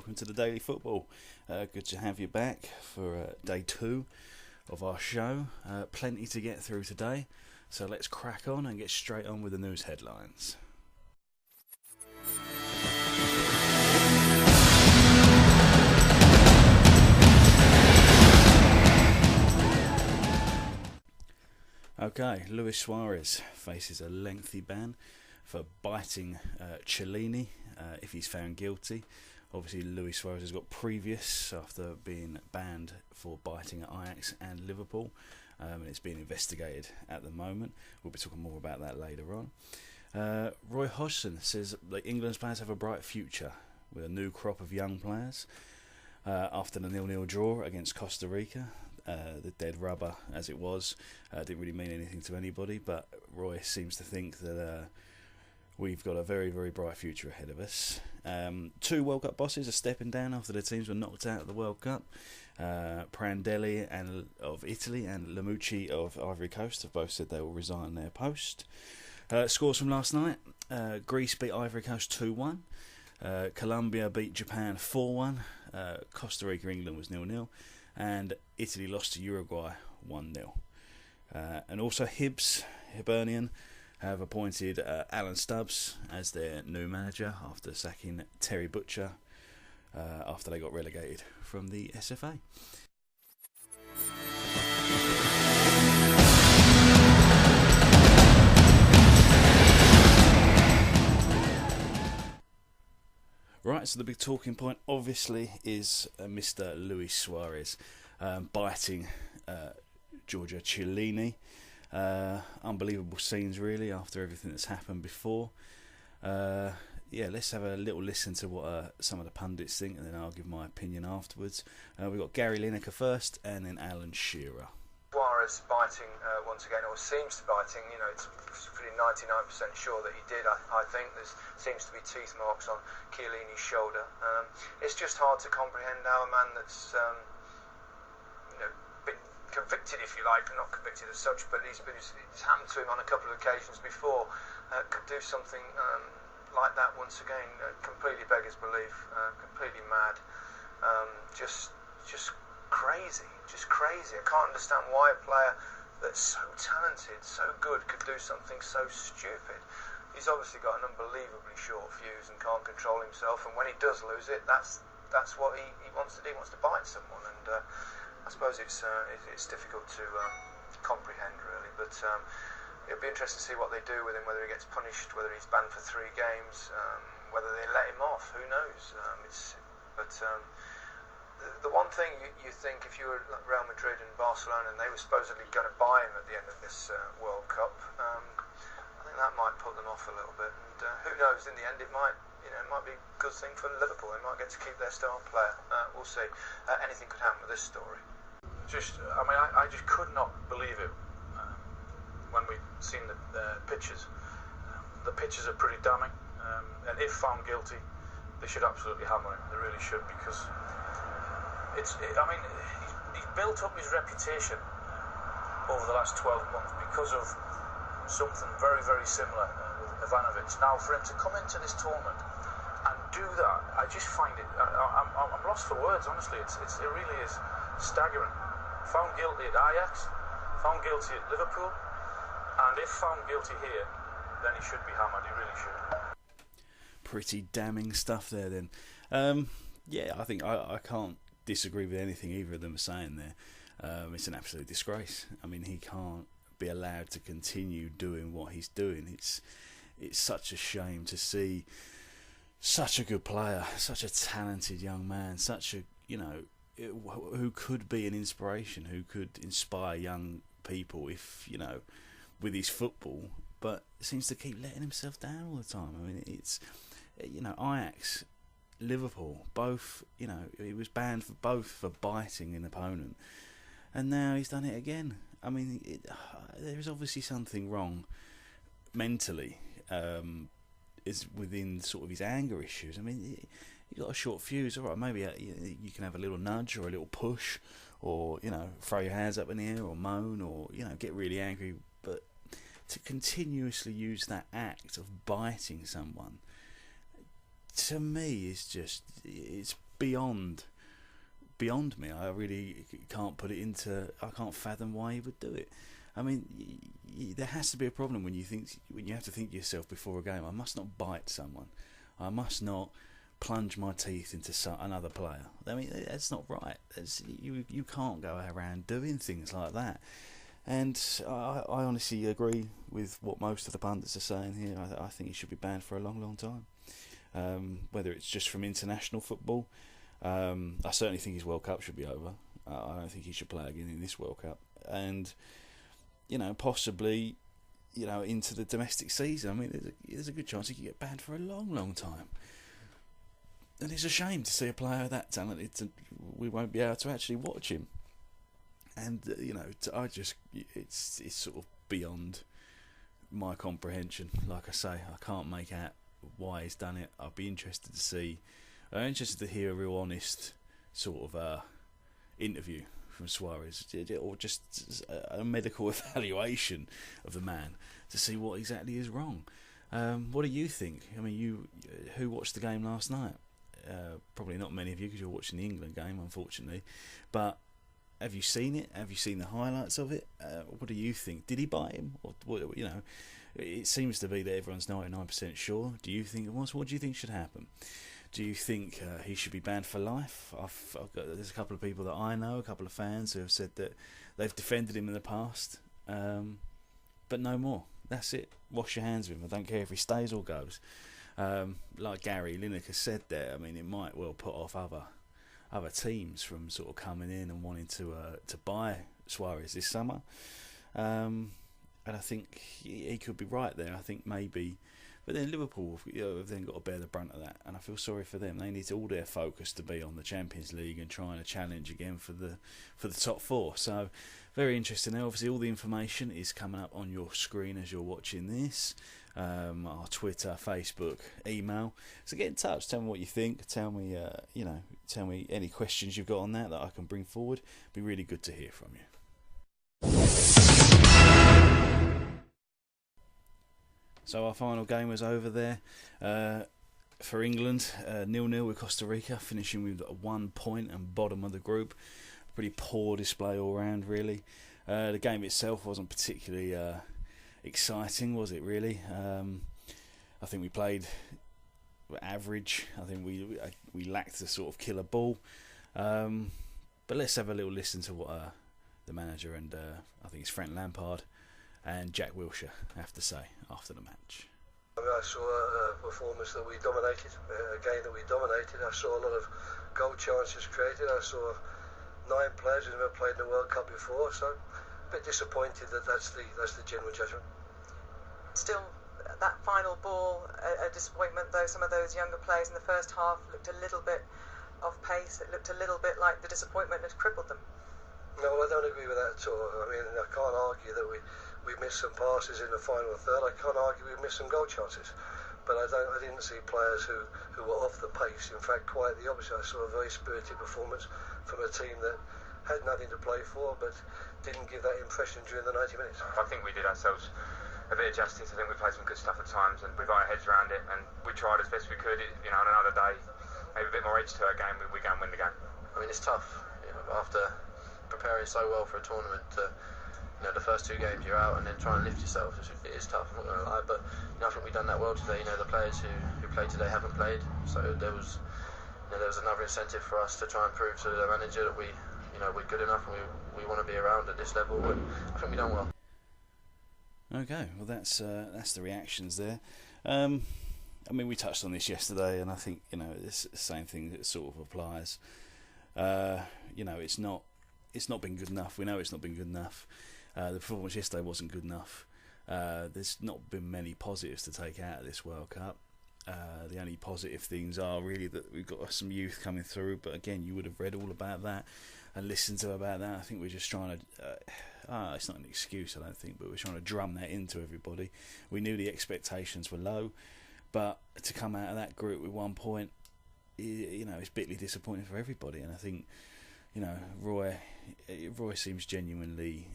welcome to the Daily Football. Good to have you back for day 2 of our show. Plenty to get through today, so let's crack on and get straight on with the news headlines. Okay, Luis Suarez faces a lengthy ban for biting Chiellini if he's found guilty. Obviously, Luis Suarez has got previous after being banned for biting at Ajax and Liverpool, and it's being investigated at the moment. We'll be talking more about that later on. Roy Hodgson says that England's players have a bright future with a new crop of young players after the 0-0 draw against Costa Rica. The dead rubber, as it was, didn't really mean anything to anybody, but Roy seems to think that we've got a very, very bright future ahead of us. 2 World Cup bosses are stepping down after the teams were knocked out of the World Cup. Prandelli of Italy and Lamucci of Ivory Coast have both said they will resign their post. Scores from last night. Greece beat Ivory Coast 2-1. Colombia beat Japan 4-1. Costa Rica, England was 0-0. And Italy lost to Uruguay 1-0. And also Hibernian have appointed Alan Stubbs as their new manager after sacking Terry Butcher after they got relegated from the SFA. Right, so the big talking point obviously is Mr. Luis Suarez biting Giorgia Chiellini. Unbelievable scenes really after everything that's happened before. Let's have a little listen to what some of the pundits think, and then I'll give my opinion afterwards. We've got Gary Lineker first and then Alan Shearer. Suarez biting once again, or seems to biting, it's pretty 99% sure that he did. I think there seems to be teeth marks on Chiellini's shoulder. It's just hard to comprehend how a man that's been convicted, if you like, not convicted as such, but it's happened to him on a couple of occasions before, could do something like that once again. Completely beggars belief, completely mad, just crazy. I can't understand why a player that's so talented, so good, could do something so stupid. He's obviously got an unbelievably short fuse and can't control himself, and when he does lose it, that's what he wants to do. He wants to bite someone, and I suppose it's difficult to comprehend really, but it'll be interesting to see what they do with him, whether he gets punished, whether he's banned for 3 games, whether they let him off, who knows. The one thing you think, if you were Real Madrid and Barcelona and they were supposedly going to buy him at the end of this World Cup, I think that might put them off a little bit. And who knows? In the end, it might be a good thing for Liverpool. They might get to keep their star player. We'll see. Anything could happen with this story. I just could not believe it when we seen the pictures. The pictures are pretty damning, and if found guilty, they should absolutely hammer him. They really should, because he's built up his reputation over the last 12 months because of something very, very similar with Ivanovic. Now, for him to come into this tournament and do that, I just find it. I'm lost for words, honestly. It really is staggering. Found guilty at Ajax, found guilty at Liverpool, and if found guilty here, then he should be hammered. He really should. Pretty damning stuff there, then. I think I can't disagree with anything either of them are saying there. It's an absolute disgrace. I mean, he can't be allowed to continue doing what he's doing. It's such a shame to see such a good player, such a talented young man, who could be an inspiration, who could inspire young people with his football, but seems to keep letting himself down all the time. I mean, it's Ajax, Liverpool, both, he was banned for biting an opponent, and now he's done it again. I mean, there is obviously something wrong mentally, is within sort of his anger issues. I mean, you got a short fuse, all right, maybe you can have a little nudge or a little push, or throw your hands up in the air or moan, or get really angry, but to continuously use that act of biting someone, to me, it's beyond me. I really can't put it into. I can't fathom why he would do it. I mean, there has to be a problem when you have to think to yourself before a game. I must not bite someone. I must not plunge my teeth into another player. I mean, that's not right. You can't go around doing things like that. And I honestly agree with what most of the pundits are saying here. I think he should be banned for a long, long time. Whether it's just from international football, I certainly think his World Cup should be over. I don't think he should play again in this World Cup. And, possibly, into the domestic season. I mean, there's a good chance he could get banned for a long, long time. And it's a shame to see a player that talented. We won't be able to actually watch him. And it's sort of beyond my comprehension. Like I say, I can't make out why he's done it. I'm interested to hear a real honest sort of interview from Suarez, or just a medical evaluation of the man to see what exactly is wrong. What do you think? I mean, who watched the game last night? Probably not many of you, because you're watching the England game, unfortunately. But have you seen it? Have you seen the highlights of it? What do you think? Did he bite him? Or, it seems to be that everyone's 99% sure. Do you think it was? What do you think should happen? Do you think he should be banned for life? There's a couple of people that I know, a couple of fans who have said that they've defended him in the past, but no more. That's it. Wash your hands of him. I don't care if he stays or goes. Like Gary Lineker said there, I mean, it might well put off other teams from sort of coming in and wanting to buy Suarez this summer. And I think he could be right there. I think maybe, but then Liverpool have then got to bear the brunt of that, and I feel sorry for them. They need all their focus to be on the Champions League and trying to challenge again for the top four. So very interesting. Now, obviously, all the information is coming up on your screen as you're watching this. Our Twitter, Facebook, email. So get in touch. Tell me what you think. Tell me, tell me any questions you've got on that I can bring forward. It'd be really good to hear from you. So our final game was over there for England, 0-0 with Costa Rica, finishing with 1 point and bottom of the group. Pretty poor display all round, really. The game itself wasn't particularly exciting, was it, really? I think we played average. I think we lacked the sort of killer ball. But let's have a little listen to what the manager and I think it's Frank Lampard and Jack Wilshere have to say after the match. I saw a performance that we dominated, a game that we dominated. I saw a lot of goal chances created. I saw 9 players who never played in the World Cup before, so a bit disappointed that that's the general judgment. Still, that final ball, a disappointment though. Some of those younger players in the first half looked a little bit off pace. It looked a little bit like the disappointment had crippled them. No, I don't agree with that at all. I mean, I can't argue that we missed some passes in the final third. I can't argue we missed some goal chances. But I didn't see players who were off the pace. In fact, quite the opposite. I saw a very spirited performance from a team that had nothing to play for, but didn't give that impression during the 90 minutes. I think we did ourselves a bit of justice. I think we played some good stuff at times, and we got our heads around it, and we tried as best we could. On another day, maybe a bit more edge to our game, we go and win the game. I mean, it's tough. After preparing so well for a tournament, the first 2 games you're out and then try and lift yourself. It is tough, I'm not going to lie, but I think we've done that well today. The players who played today haven't played, so there was another incentive for us to try and prove to the manager that we're good enough and we want to be around at this level. But I think we've done well. Okay, well that's the reactions there. I mean, we touched on this yesterday, and I think it's the same thing that sort of applies. It's not been good enough. We know it's not been good enough. The performance yesterday wasn't good enough. There's not been many positives to take out of this World Cup. The only positive things are really that we've got some youth coming through, but again, you would have read all about that and listened to about that. I think we're just trying to it's not an excuse, I don't think, but we're trying to drum that into everybody. We knew the expectations were low, but to come out of that group with 1 point, it's bitterly disappointing for everybody. And I think Roy seems genuinely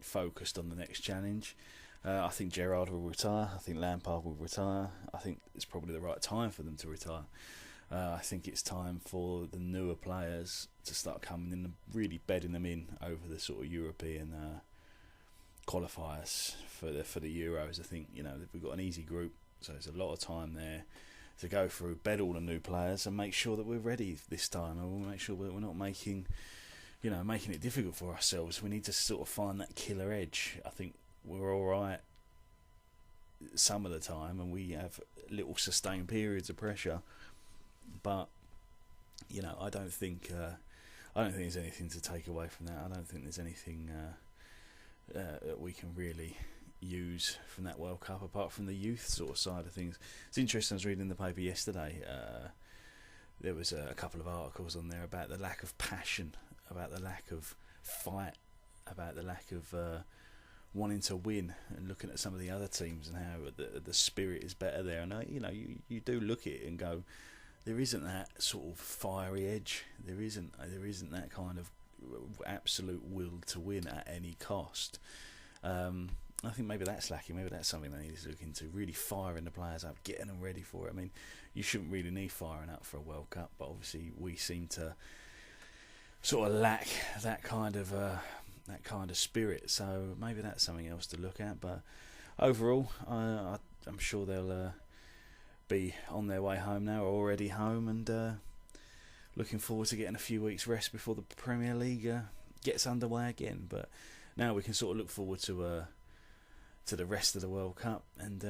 focused on the next challenge. I think Gerrard will retire. I think Lampard will retire. I think it's probably the right time for them to retire. I think it's time for the newer players to start coming in and really bedding them in over the sort of European qualifiers for the Euros. I think, you know, we've got an easy group, so there's a lot of time there to go through, bed all the new players, and make sure that we're ready this time. And we'll make sure that we're not making it difficult for ourselves. We need to sort of find that killer edge. I think we're all right some of the time, and we have little sustained periods of pressure. But you know, I don't think there's anything to take away from that. I don't think there's anything that we can really use from that World Cup apart from the youth sort of side of things. It's interesting. I was reading the paper yesterday. There was a couple of articles on there about the lack of passion, about the lack of fight, about the lack of wanting to win, and looking at some of the other teams and how the spirit is better there. And you do look at it and go, there isn't that sort of fiery edge. There isn't that kind of absolute will to win at any cost. I think maybe that's lacking. Maybe that's something they need to look into. Really firing the players up, getting them ready for it. I mean, you shouldn't really need firing up for a World Cup, but obviously we seem to sort of lack that kind of spirit. So maybe that's something else to look at. But overall, I'm sure they'll be on their way home now, or already home, and looking forward to getting a few weeks rest before the Premier League gets underway again. But now we can sort of look forward to the rest of the World Cup, and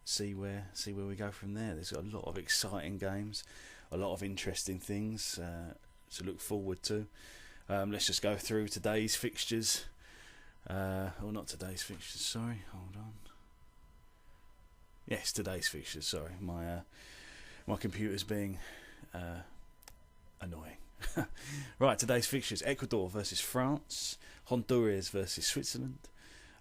see where we go from there. There's got a lot of exciting games, a lot of interesting things to look forward to. Let's just go through today's fixtures. Or not today's fixtures, sorry, hold on. Yes, today's fixtures, sorry. My computer's being annoying. Right, today's fixtures: Ecuador versus France, Honduras versus Switzerland,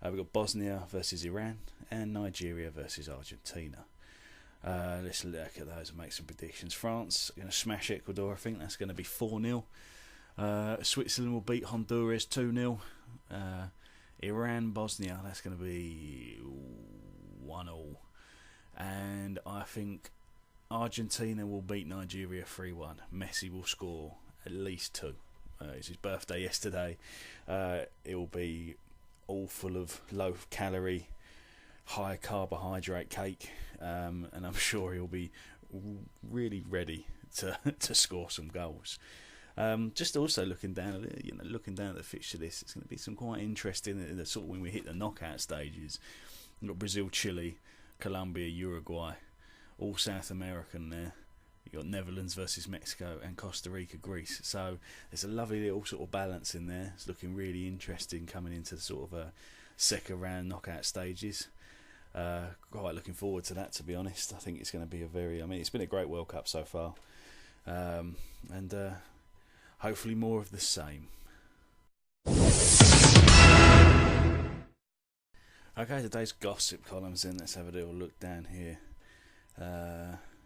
we've got Bosnia versus Iran, and Nigeria versus Argentina. Let's look at those and make some predictions. France are going to smash Ecuador. I think that's going to be 4-0. Switzerland will beat Honduras 2-0. Iran, Bosnia, that's going to be 1-0. And I think Argentina will beat Nigeria 3-1. Messi will score at least 2. It's his birthday yesterday. It will be all full of low calorie, high carbohydrate cake, and I'm sure he'll be really ready to score some goals. Just also looking down at the fixture list, it's going to be some quite interesting in the sort of when we hit the knockout stages. We've got Brazil, Chile, Colombia, Uruguay, all South American there. You've got Netherlands versus Mexico and Costa Rica, Greece. So there's a lovely little sort of balance in there. It's looking really interesting coming into sort of second round knockout stages. Quite looking forward to that, to be honest. I think it's going to be it's been a great World Cup so far. And hopefully more of the same. Okay, today's gossip columns in. Let's have a little look down here.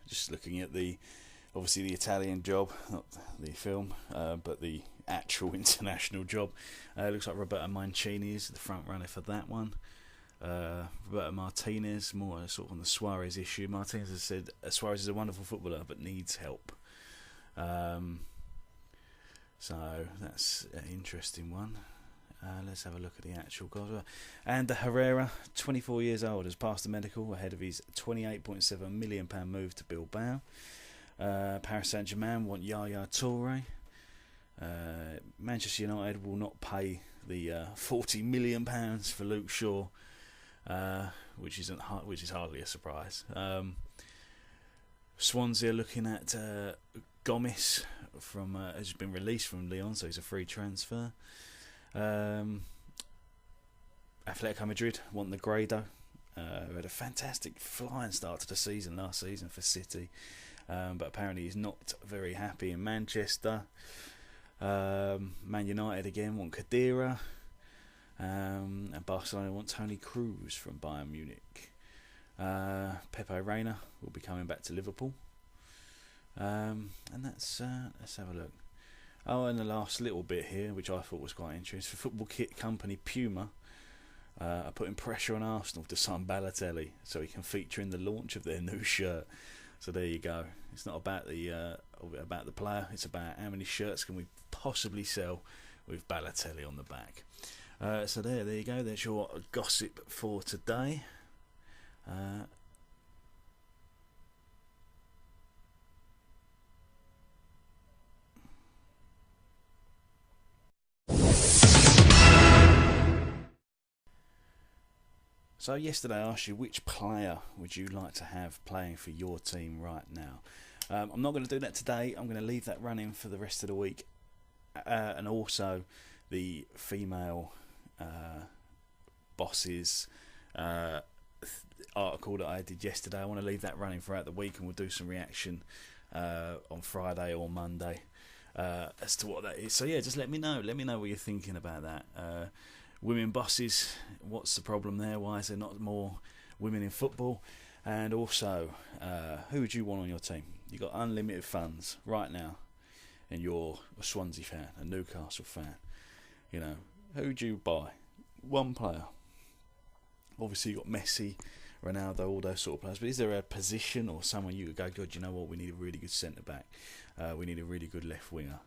Just looking at obviously the Italian job, not the film, but the actual international job. Looks like Roberto Mancini is the front runner for that one. Roberto Martinez, more sort of on the Suarez issue. Martinez has said Suarez is a wonderful footballer but needs help. So that's an interesting one. Let's have a look at the actual goal. And Herrera, 24 years old, has passed the medical ahead of his £28.7 million move to Bilbao. Paris Saint-Germain want Yaya Toure. Manchester United will not pay the £40 million for Luke Shaw, which is hardly a surprise. Swansea are looking at Gomes has been released from Lyon, so he's a free transfer. Atletico Madrid want Negredo, who had a fantastic flying start to the season last season for City, but apparently he's not very happy in Manchester. Man United again want Khedira, and Barcelona want Toni Kroos from Bayern Munich. Pepe Reina will be coming back to Liverpool, and let's have a look. Oh, and the last little bit here, which I thought was quite interesting. Football kit company Puma are putting pressure on Arsenal to sign Balotelli so he can feature in the launch of their new shirt. So there you go. It's not about the player. It's about how many shirts can we possibly sell with Balotelli on the back. So there you go. There's your gossip for today. So yesterday I asked you, which player would you like to have playing for your team right now? I'm not going to do that today. I'm going to leave that running for the rest of the week. And also the female bosses article that I did yesterday. I want to leave that running throughout the week, and we'll do some reaction on Friday or Monday as to what that is. So yeah, just let me know. Let me know what you're thinking about that. Women bosses, what's the problem there? Why is there not more women in football? And also, who would you want on your team? You've got unlimited funds right now, and you're a Swansea fan, a Newcastle fan. You know, who would you buy? One player. Obviously, you've got Messi, Ronaldo, all those sort of players. But is there a position or someone you would go, God, you know what, we need a really good centre-back. We need a really good left winger.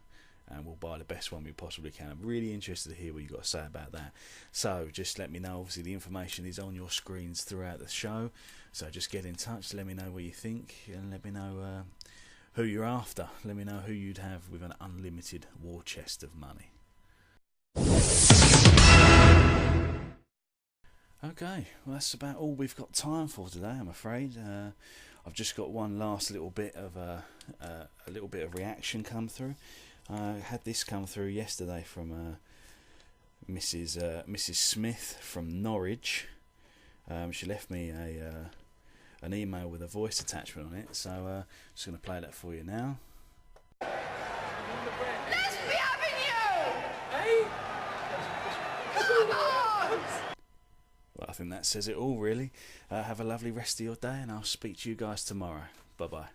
And we'll buy the best one we possibly can. I'm really interested to hear what you've got to say about that. So just let me know. Obviously, the information is on your screens throughout the show. So just get in touch. Let me know what you think. And let me know who you're after. Let me know who you'd have with an unlimited war chest of money. Okay, well that's about all we've got time for today, I'm afraid. I've just got one last little bit of reaction come through. I had this come through yesterday from Mrs. Smith from Norwich. She left me an email with a voice attachment on it, so I'm just going to play that for you now. Let's be having you! Hey? Come on! Well, I think that says it all, really. Have a lovely rest of your day, and I'll speak to you guys tomorrow. Bye-bye.